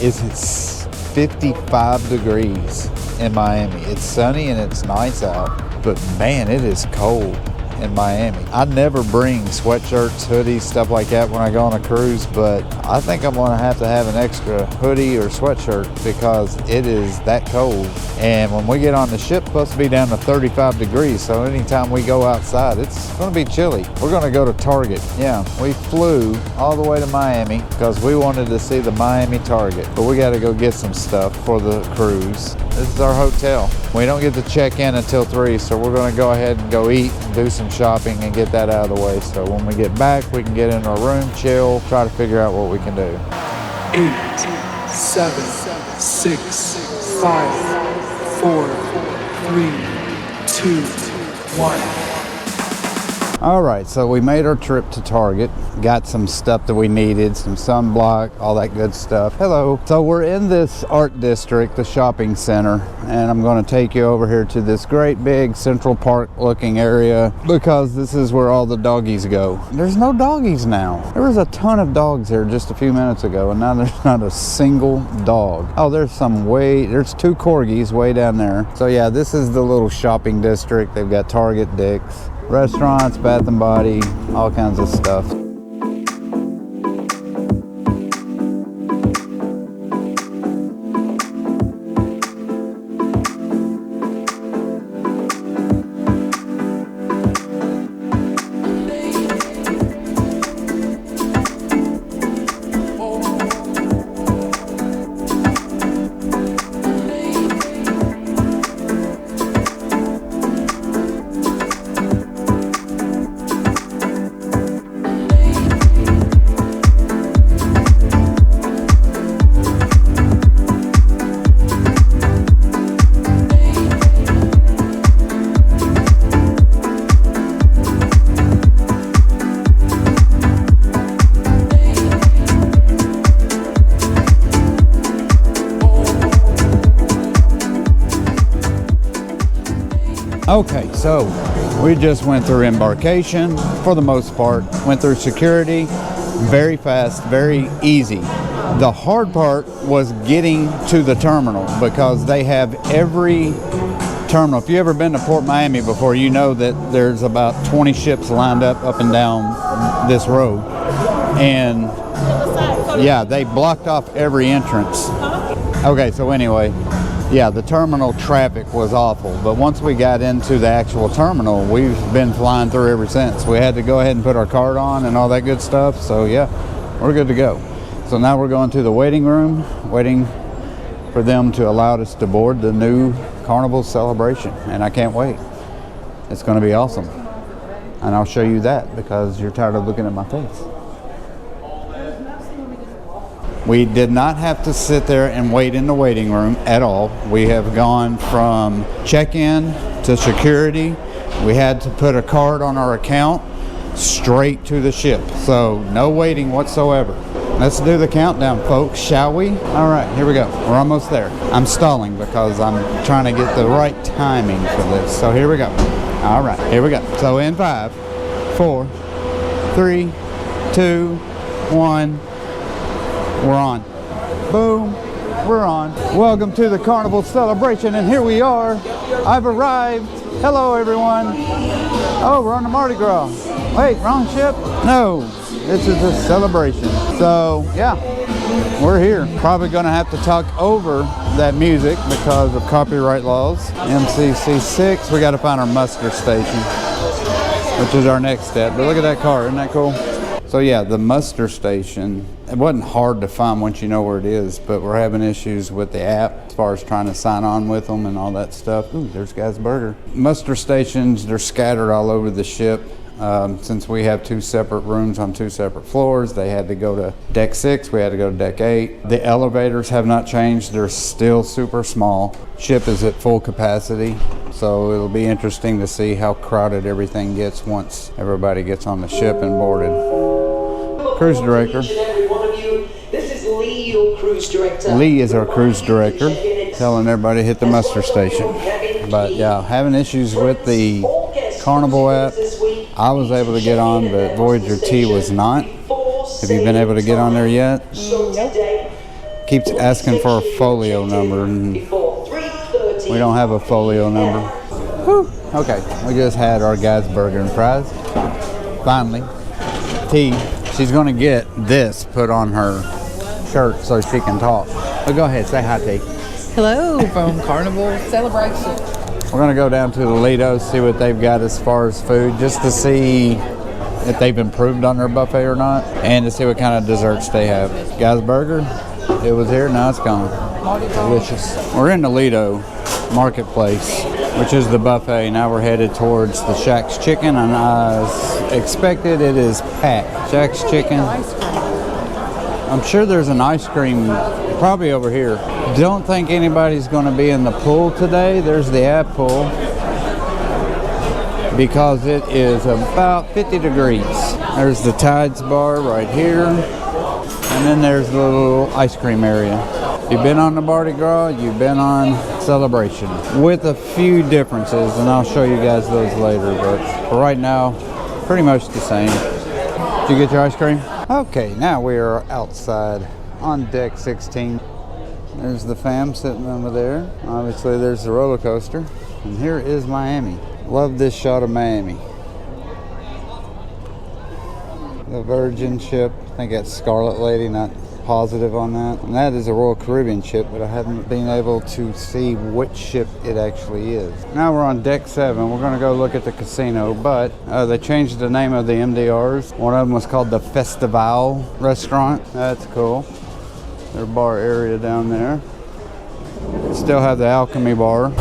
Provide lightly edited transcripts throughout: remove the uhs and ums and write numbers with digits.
is it's 55 degrees in Miami. It's sunny and it's nice out, but man, it is cold in Miami. I never bring sweatshirts, hoodies, stuff like that when I go on a cruise, but I think I'm gonna have to have an extra hoodie or sweatshirt because it is that cold. And when we get on the ship, it's supposed to be down to 35 degrees, so anytime we go outside, it's gonna be chilly. We're gonna go to Target. Yeah, we flew all the way to Miami because we wanted to see the Miami Target, but we gotta go get some stuff for the cruise. This is our hotel. We don't get to check in until 3, so we're gonna go ahead and go eat and do some shopping and get that out of the way. So when we get back, we can get in our room, chill, try to figure out what we can do. 8, 7, 6, 5, 4, 3, 2, 1. All right, so we made our trip to Target, got some stuff that we needed, some sunblock, all that good stuff. Hello. So we're in this art district, the shopping center, and I'm going to take you over here to this great big Central Park looking area because this is where all the doggies go. There's no doggies now. There was a ton of dogs here just a few minutes ago, and now there's not a single dog. Oh, there's 2 corgis way down there. So yeah, this is the little shopping district. They've got Target, Dick's, restaurants, Bath and Body, all kinds of stuff. Okay, so we just went through Embarkation for the most part, went through security, very fast, very easy. The hard part was getting to the terminal because they have every terminal. If you've ever been to Port Miami before, you know that there's about 20 ships lined up and down this road. And yeah, they blocked off every entrance. Okay, so anyway, yeah, the terminal traffic was awful, but once we got into the actual terminal, we've been flying through ever since. We had to go ahead and put our card on and all that good stuff, so yeah, we're good to go. So now we're going to the waiting room, waiting for them to allow us to board the new Carnival Celebration, and I can't wait. It's going to be awesome, and I'll show you that because you're tired of looking at my face. We did not have to sit there and wait in the waiting room at all. We have gone from check-in to security. We had to put a card on our account straight to the ship. So no waiting whatsoever. Let's do the countdown, folks, shall we? All right, here we go. We're almost there. I'm stalling because I'm trying to get the right timing for this. So here we go. All right, here we go. So in 5, 4, 3, 2, 1. We're on. Boom. We're on. Welcome to the Carnival Celebration, and here we are. I've arrived. Hello, everyone. Oh, we're on the Mardi Gras. Wait, wrong ship? No, this is a celebration. So, yeah, we're here. Probably going to have to talk over that music because of copyright laws. MCC 6. We got to find our muster station, which is our next step. But look at that car. Isn't that cool? So yeah, the muster station, it wasn't hard to find once you know where it is, but we're having issues with the app as far as trying to sign on with them and all that stuff. Ooh, there's Guy's Burger. Muster stations, they're scattered all over the ship. Since we have 2 separate rooms on 2 separate floors, they had to go to deck 6, we had to go to deck 8. The elevators have not changed, they're still super small. Ship is at full capacity, so it'll be interesting to see how crowded everything gets once everybody gets on the ship and boarded. Cruise director. This is Lee, your cruise director. Lee is our cruise director, telling everybody to hit the muster station. But yeah, having issues with the Carnival app. I was able to get on, but Voyager T was not. Have you been able to get on there yet? Nope. keeps asking for a folio number, and we don't have a folio number. Whew. Okay, we just had our guys' burger and fries. Finally, T, she's gonna get this put on her shirt so she can talk. But go ahead, say hi, T. Hello from Carnival Celebration. We're gonna go down to the Lido, see what they've got as far as food, just to see if they've improved on their buffet or not, and to see what kind of desserts they have. Guys' burger, it was here, now it's gone. Delicious. We're in the Lido marketplace, which is the buffet. Now we're headed towards the Shack's Chicken, and as expected, it is packed. Shack's Chicken. I'm sure there's an ice cream probably over here. Don't think anybody's going to be in the pool today. There's the app pool because it is about 50 degrees. There's the Tides bar right here, and then there's the little ice cream area. You've been on the Mardi Gras, you've been on Celebration, with a few differences, and I'll show you guys those later, but for right now, pretty much the same. Did you get your ice cream? Okay, now we are outside on deck 16. There's the fam sitting over there. Obviously there's the roller coaster, and here is Miami. Love this shot of Miami. The Virgin ship, I think that's Scarlet Lady, not positive on that. And that is a Royal Caribbean ship, but I haven't been able to see which ship it actually is. Now we're on deck 7. We're gonna go look at the casino, but they changed the name of the MDRs. One of them was called the Festival Restaurant. That's cool. Their bar area down there. Still have the Alchemy bar.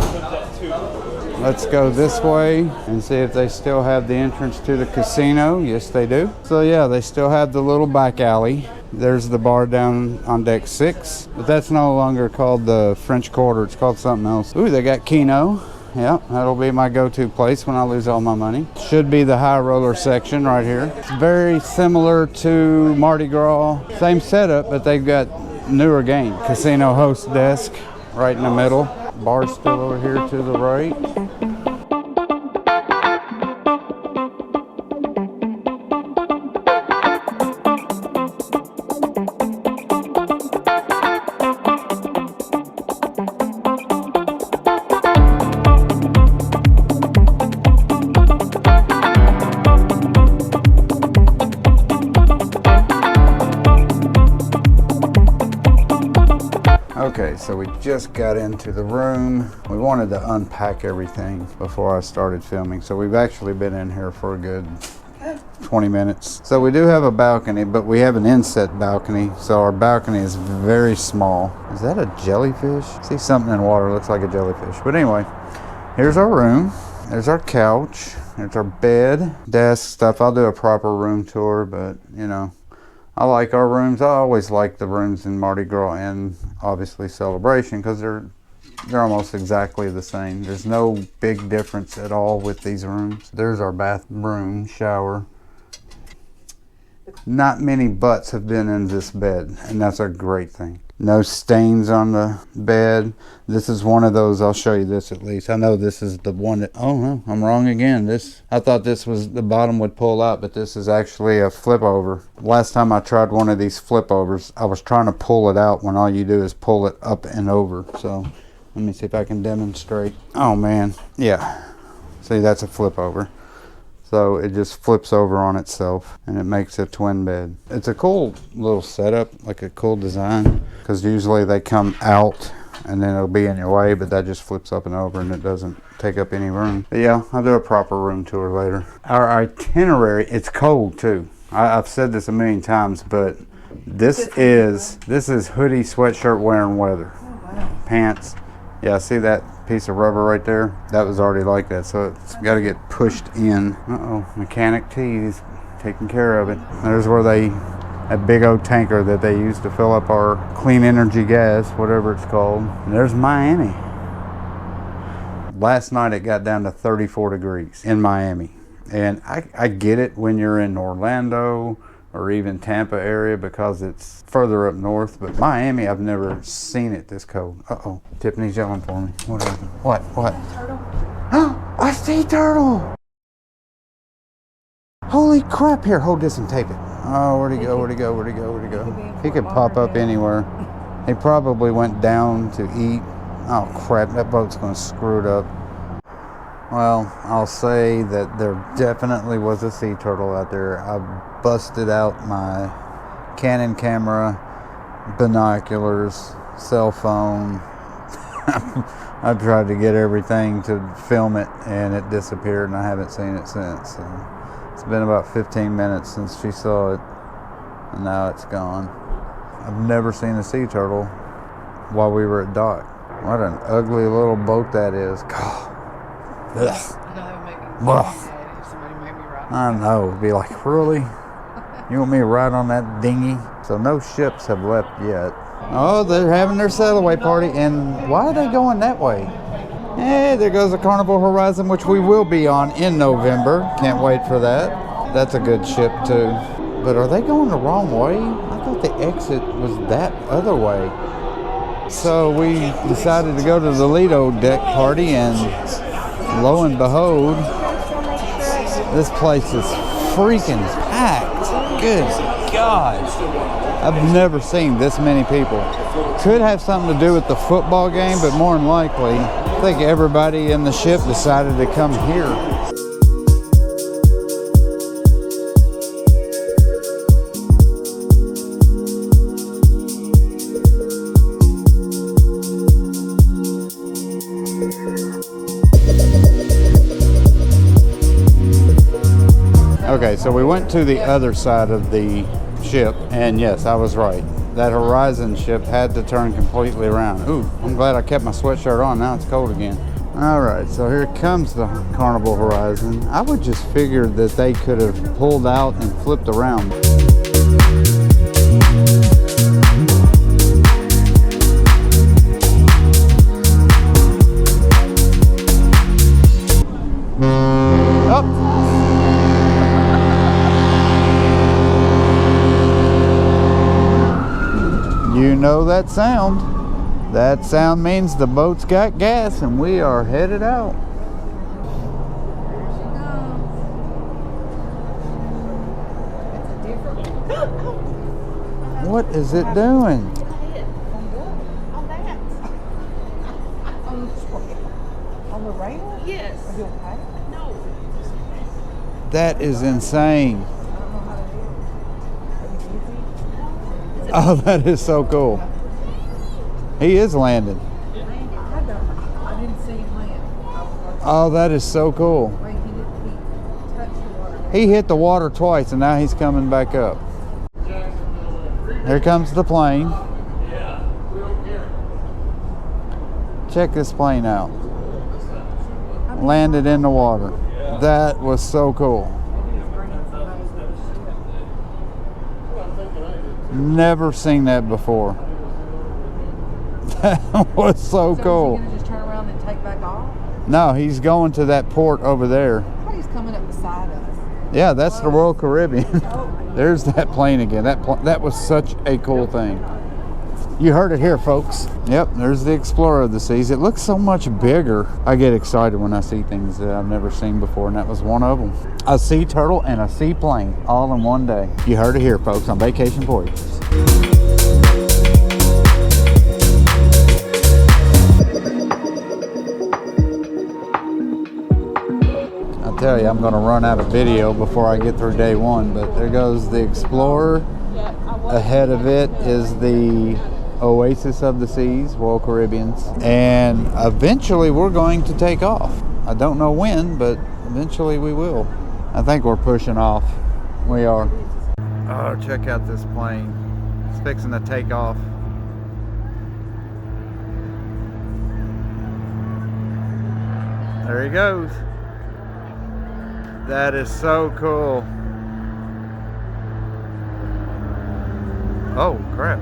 Let's go this way and see if they still have the entrance to the casino. Yes, they do. So yeah, they still have the little back alley. There's the bar down on deck 6, but that's no longer called the French Quarter. It's called something else. Ooh, they got Keno. Yeah, that'll be my go-to place when I lose all my money. Should be the high roller section right here. It's very similar to Mardi Gras. Same setup, but they've got newer game. Casino host desk right in the middle. Bar still over here to the right. Okay, so we just got into the room. We wanted to unpack everything before I started filming. So we've actually been in here for a good 20 minutes. So we do have a balcony, but we have an inset balcony. So our balcony is very small. Is that a jellyfish? I see something in water, looks like a jellyfish. But anyway, here's our room. There's our couch. There's our bed, desk, stuff. I'll do a proper room tour, but you know, I like our rooms. I always like the rooms in Mardi Gras and obviously Celebration because they're almost exactly the same. There's no big difference at all with these rooms. There's our bathroom, shower. Not many butts have been in this bed, and that's a great thing. No stains on the bed. This is one of those. I'll show you this at least. I know this is the one that, oh no, I'm wrong again. I thought this was the bottom would pull out, but this is actually a flip over. Last time I tried one of these flip overs, I was trying to pull it out when all you do is pull it up and over. So let me see if I can demonstrate. Oh man, yeah. See, that's a flip over. So it just flips over on itself and it makes a twin bed. It's a cool little setup, like a cool design, because usually they come out and then it'll be in your way, but that just flips up and over and it doesn't take up any room. But yeah, I'll do a proper room tour later. Our itinerary, it's cold too. I've said this a million times, but this is hoodie, sweatshirt wearing weather. Oh, wow. Pants. Yeah, see that piece of rubber right there? That was already like that, so it's got to get pushed in. Uh-oh, mechanic T's taking care of it. There's where a big old tanker that they use to fill up our clean energy gas, whatever it's called. And there's Miami. Last night it got down to 34 degrees in Miami. And I get it when you're in Orlando or even Tampa area because it's further up north, but Miami, I've never seen it this cold. Uh-oh, Tiffany's yelling for me. What? Turtle. I see turtle! Holy crap, here, hold this and tape it. Oh, where'd he go? He could pop up anywhere. He probably went down to eat. Oh crap, that boat's gonna screw it up. Well, I'll say that there definitely was a sea turtle out there. I busted out my Canon camera, binoculars, cell phone. I tried to get everything to film it and it disappeared and I haven't seen it since. So it's been about 15 minutes since she saw it and now it's gone. I've never seen a sea turtle while we were at dock. What an ugly little boat that is. God. Ugh. That would make me mad if somebody made me ride. I know. It'd be like, really? You want me to ride on that dinghy? So no ships have left yet. Oh, they're having their sail away party. And why are they going that way? Hey, there goes the Carnival Horizon, which we will be on in November. Can't wait for that. That's a good ship too. But are they going the wrong way? I thought the exit was that other way. So we decided to go to the Lido deck party, and lo and behold, this place is freaking packed. Good God. I've never seen this many people. Could have something to do with the football game, but more than likely, I think everybody in the ship decided to come here. Okay, so we went to the other side of the ship, and yes, I was right. That Horizon ship had to turn completely around. Ooh, I'm glad I kept my sweatshirt on. Now it's cold again. All right, so here comes the Carnival Horizon. I would just figure that they could have pulled out and flipped around. You know that sound. That sound means the boat's got gas and we are headed out. What is it doing? On the rail? Yes. Are you okay? No. That is insane. Oh, that is so cool. He is landing. I didn't see him land. Oh, that is so cool. Wait, he touched the water. He hit the water twice and now he's coming back up. Here comes the plane. Check this plane out. Landed in the water. That was so cool. Never seen that before. That was so cool. Is he gonna just turn around and take back off? No, he's going to that port over there. I thought he's coming up beside us. Yeah, that's the Royal Caribbean. There's that plane again. That was such a cool thing. You heard it here, folks. Yep, there's the Explorer of the Seas. It looks so much bigger. I get excited when I see things that I've never seen before, and that was one of them. A sea turtle and a seaplane all in one day. You heard it here, folks, on Vacation Voyages. I'll tell you, I'm going to run out of video before I get through day one, but there goes the Explorer. Ahead of it is the Oasis of the Seas, Royal Caribbeans, and eventually we're going to take off. I don't know when, but eventually we will. I think we're pushing off. We are. Oh, check out this plane. It's fixing to take off. There he goes. That is so cool. Oh, crap.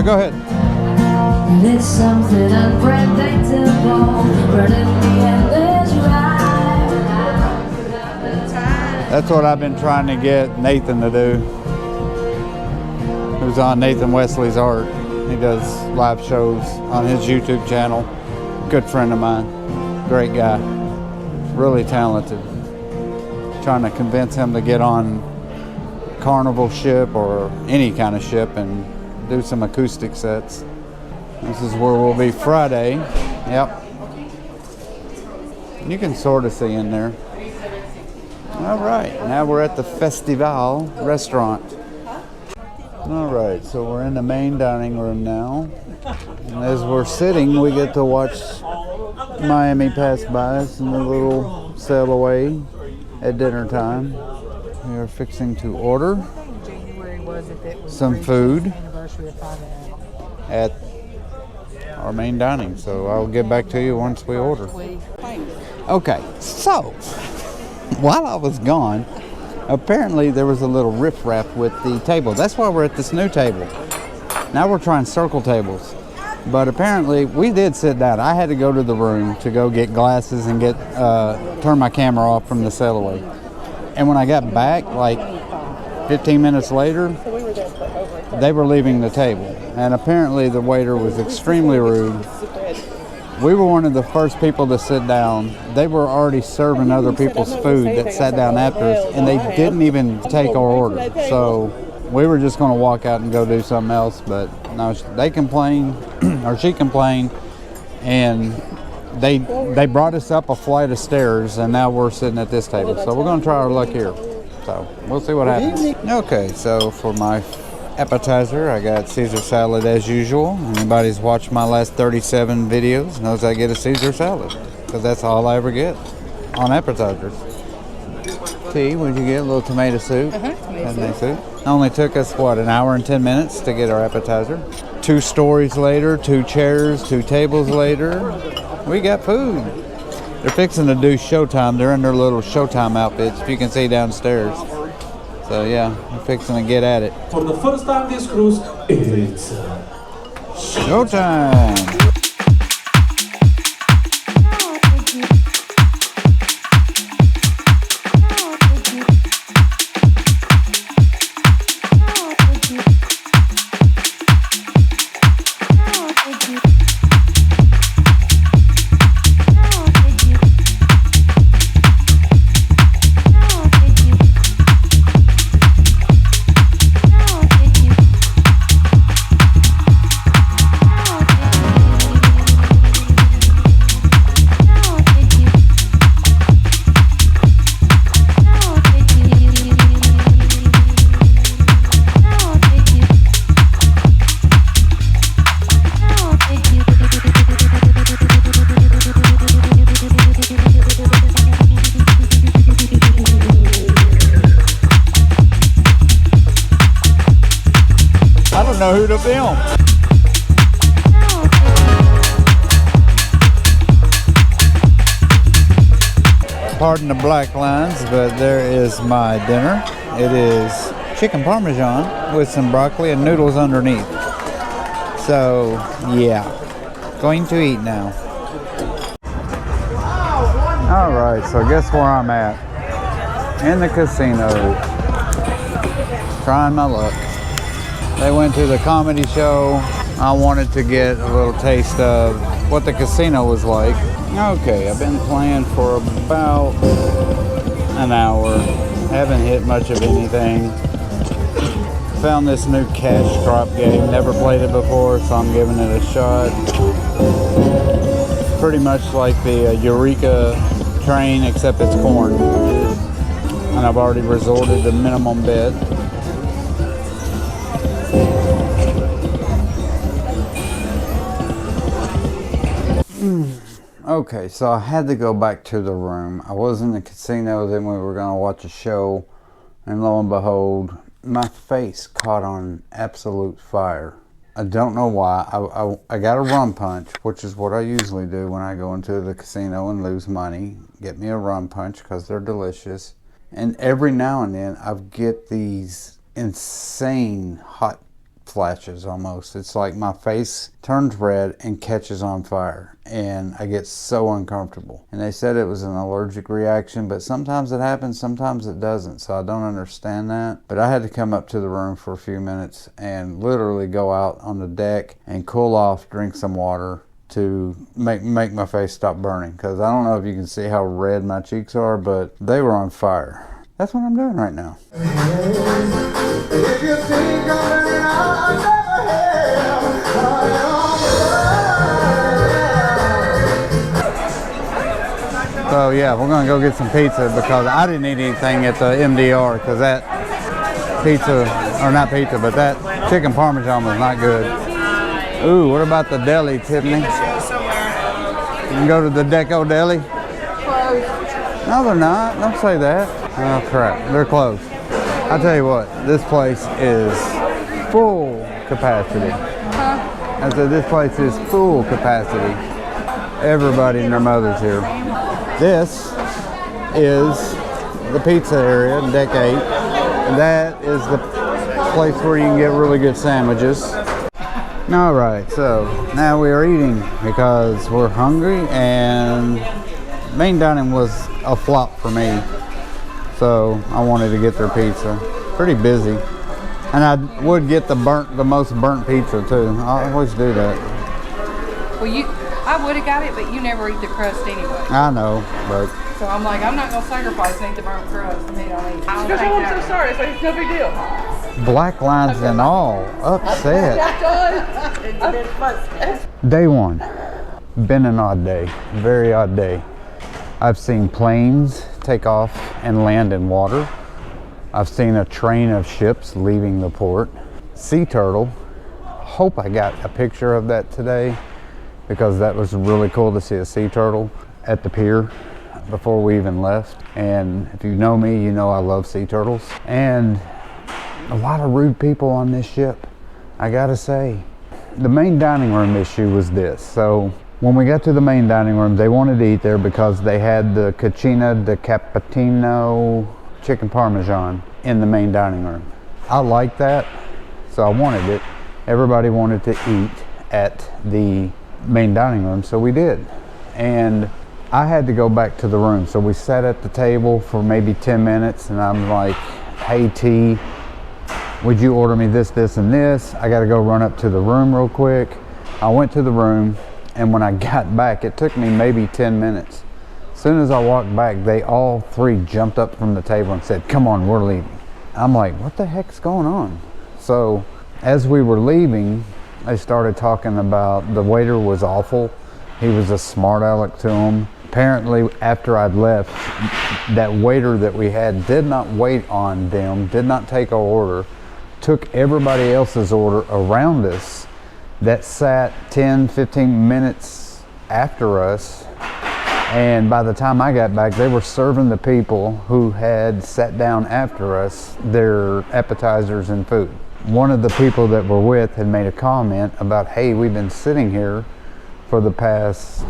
go ahead. And it's something unpredictable, but in the end it's right. That's what I've been trying to get Nathan to do. Who's on Nathan Wesley's art. He does live shows on his YouTube channel. Good friend of mine. Great guy. Really talented. Trying to convince him to get on Carnival ship or any kind of ship and do some acoustic sets. This is where we'll be Friday. Yep. You can sort of see in there. All right, now we're at the Festival restaurant. All right, so we're in the main dining room now. And as we're sitting, we get to watch Miami pass by us in a little sail away at dinner time. We are fixing to order some food at our main dining. So I'll get back to you once we order. Okay, so while I was gone, apparently there was a little riffraff with the table. That's why we're at this new table. Now we're trying circle tables. But apparently we did sit down. I had to go to the room to go get glasses and get turn my camera off from the sail away. And when I got back, like 15 minutes later, they were leaving the table. And apparently the waiter was extremely rude. We were one of the first people to sit down. They were already serving other people's food that sat down after us, and they didn't even take our order. So we were just going to walk out and go do something else, but no, they complained, or she complained, and they brought us up a flight of stairs, and now we're sitting at this table. So we're going to try our luck here. So we'll see what happens. Okay, so for my appetizer, I got Caesar salad as usual. Anybody's watched my last 37 videos knows I get a Caesar salad, because that's all I ever get on appetizers. T, what'd you get? A little tomato soup? Tomato soup. Only took us, what, an hour and 10 minutes to get our appetizer. 2 stories later, 2 chairs, 2 tables later, we got food. They're fixing to do Showtime. They're in their little Showtime outfits, if you can see downstairs. So yeah, we're fixing to get at it. For the first time this cruise, it's Showtime! Know who to film. Pardon the black lines, but there is my dinner. It is chicken parmesan with some broccoli and noodles underneath. So yeah, going to eat now. All right, so guess where I'm at? In the casino, trying my luck. They went to the comedy show. I wanted to get a little taste of what the casino was like. Okay, I've been playing for about an hour. Haven't hit much of anything. Found this new cash drop game. Never played it before, so I'm giving it a shot. Pretty much like the Eureka train, except it's corn. And I've already resorted to minimum bid. Okay, so I had to go back to the room. I was in the casino, then we were going to watch a show, and lo and behold, my face caught on absolute fire. I don't know why. I got a rum punch, which is what I usually do when I go into the casino and lose money. Get me a rum punch because they're delicious. And every now and then I get these insane hot flashes almost. It's like my face turns red and catches on fire, and I get so uncomfortable. And they said it was an allergic reaction, but sometimes it happens, sometimes it doesn't, so I don't understand that. But I had to come up to the room for a few minutes and literally go out on the deck and cool off, drink some water to make my face stop burning, because I don't know if you can see how red my cheeks are, but they were on fire. That's what I'm doing right now. So yeah, we're gonna go get some pizza because I didn't eat anything at the MDR because that pizza, or not pizza, but that chicken parmesan was not good. Ooh, what about the deli, Tiffany? You can go to the Deco Deli? No, they're not. Don't say that. Oh crap, they're closed. I'll tell you what, this place is full capacity. I said this place is full capacity. Everybody and their mother's here. This is the pizza area, deck 8. And that is the place where you can get really good sandwiches. All right, so now we are eating because we're hungry, and main dining was a flop for me. So I wanted to get their pizza. Pretty busy. And I would get the most burnt pizza too. I always do that. Well, I would have got it, but you never eat the crust anyway. I know, but So I'm like, I'm not gonna sacrifice and eat the burnt crust. I mean, I don't Because I'm so sorry. It's like, it's no big deal. black lines and all, upset. Day 1, been an odd day, very odd day. I've seen planes take off and land in water. I've seen a train of ships leaving the port. Sea turtle. Hope I got a picture of that today, because that was really cool to see a sea turtle at the pier before we even left. And if you know me, you know I love sea turtles. And a lot of rude people on this ship, I gotta say. The main dining room issue was this. So when we got to the main dining room, they wanted to eat there because they had the cucina di cappuccino chicken parmesan in the main dining room. I like that, so I wanted it. Everybody wanted to eat at the main dining room, so we did. And I had to go back to the room, so we sat at the table for maybe 10 minutes, and I'm like, hey T, would you order me this, this, and this? I gotta go run up to the room real quick. I went to the room, and when I got back, it took me maybe 10 minutes. As soon as I walked back, they all 3 jumped up from the table and said, come on, we're leaving. I'm like, what the heck's going on? So as we were leaving, they started talking about the waiter was awful. He was a smart aleck to him. Apparently, after I'd left, that waiter that we had did not wait on them, did not take our order, took everybody else's order around us that sat 10, 15 minutes after us. And by the time I got back, they were serving the people who had sat down after us their appetizers and food. One of the people that we're with had made a comment about, hey, we've been sitting here for the past,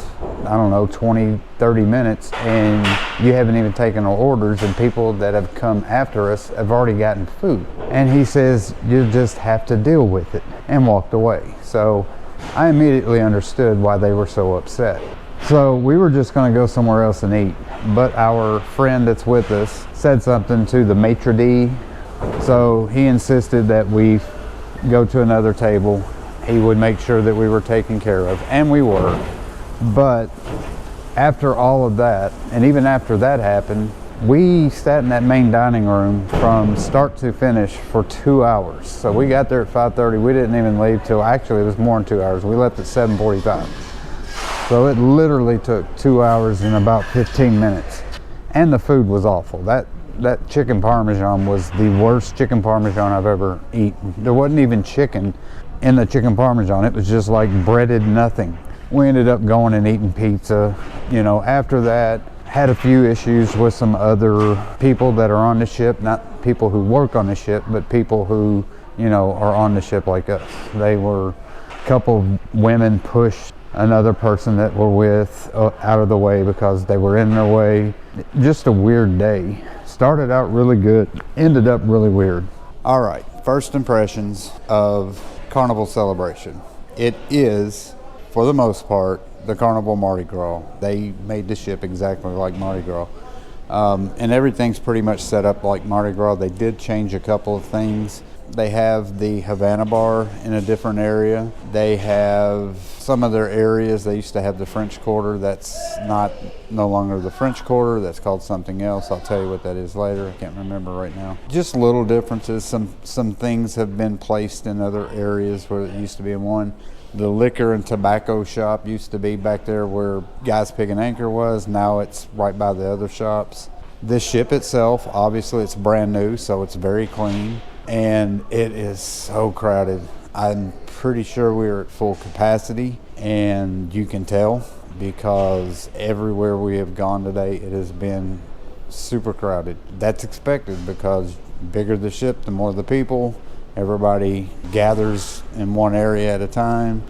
I don't know, 20, 30 minutes, and you haven't even taken our orders, and people that have come after us have already gotten food. And he says, you just have to deal with it, and walked away. So I immediately understood why they were so upset. So we were just gonna go somewhere else and eat, but our friend that's with us said something to the maitre d', so he insisted that we go to another table. He would make sure that we were taken care of, and we were. But after all of that, and even after that happened, we sat in that main dining room from start to finish for 2 hours. So we got there at 5:30. We didn't even leave till, actually it was more than 2 hours. We left at 7:45. So it literally took 2 hours and about 15 minutes. And the food was awful. That chicken parmesan was the worst chicken parmesan I've ever eaten. There wasn't even chicken in the chicken parmesan. It was just like breaded nothing. We ended up going and eating pizza. You know, after that, had a few issues with some other people that are on the ship, not people who work on the ship, but people who, you know, are on the ship like us. They were, a couple of women pushed another person that we're with out of the way because they were in their way. Just a weird day. Started out really good, ended up really weird. All right, first impressions of Carnival Celebration. It is, for the most part, the Carnival Mardi Gras. They made the ship exactly like Mardi Gras. And everything's pretty much set up like Mardi Gras. They did change a couple of things. They have the Havana bar in a different area. They have some of their areas. They used to have the French Quarter. That's no longer the French Quarter. That's called something else. I'll tell you what that is later. I can't remember right now. Just little differences. Some things have been placed in other areas where it used to be in one. The liquor and tobacco shop used to be back there where Guys Pig and Anchor was. Now it's right by the other shops. This ship itself, obviously it's brand new, so it's very clean. And it is so crowded. I'm pretty sure we're at full capacity, and you can tell because everywhere we have gone today, it has been super crowded. That's expected because bigger the ship, the more the people. Everybody gathers in one area at a time,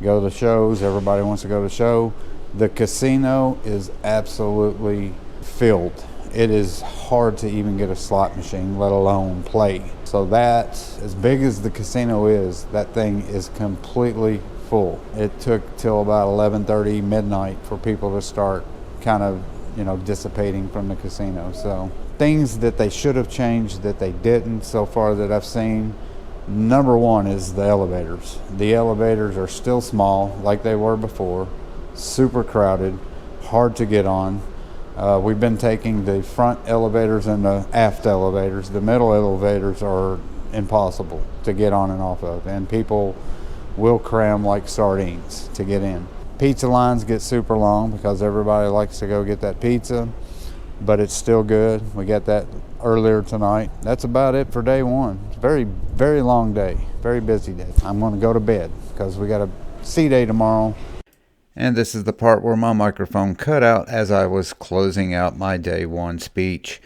go to shows. Everybody wants to go to show. The casino is absolutely filled. It is hard to even get a slot machine, let alone play. So that, as big as the casino is, that thing is completely full. It took till about 11:30 midnight for people to start kind of, dissipating from the casino. So things that they should have changed that they didn't so far that I've seen. Number one is the elevators. The elevators are still small like they were before, super crowded, hard to get on. We've been taking the front elevators and the aft elevators. The middle elevators are impossible to get on and off of, and people will cram like sardines to get in. Pizza lines get super long because everybody likes to go get that pizza, but it's still good. We got that earlier tonight. That's about it for day one. It's a very, very long day, very busy day. I'm going to go to bed because we got a sea day tomorrow. And this is the part where my microphone cut out as I was closing out my day one speech.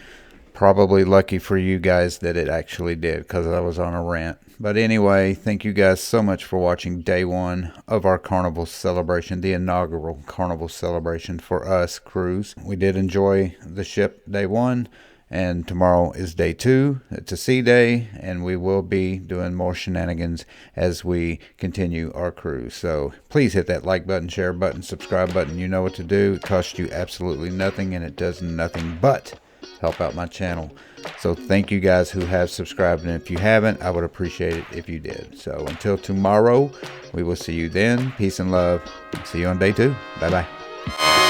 Probably lucky for you guys that it actually did because I was on a rant. But anyway, thank you guys so much for watching day one of our Carnival Celebration, the inaugural Carnival Celebration for us cruise. We did enjoy the ship day one, and tomorrow is day two. It's a sea day, and we will be doing more shenanigans as we continue our cruise. So please hit that like button, share button, subscribe button. You know what to do. It costs you absolutely nothing, and it does nothing but help out my channel. So thank you guys who have subscribed, and if you haven't, I would appreciate it if you did. So until tomorrow, we will see you then. Peace and love. See you on day two. Bye bye.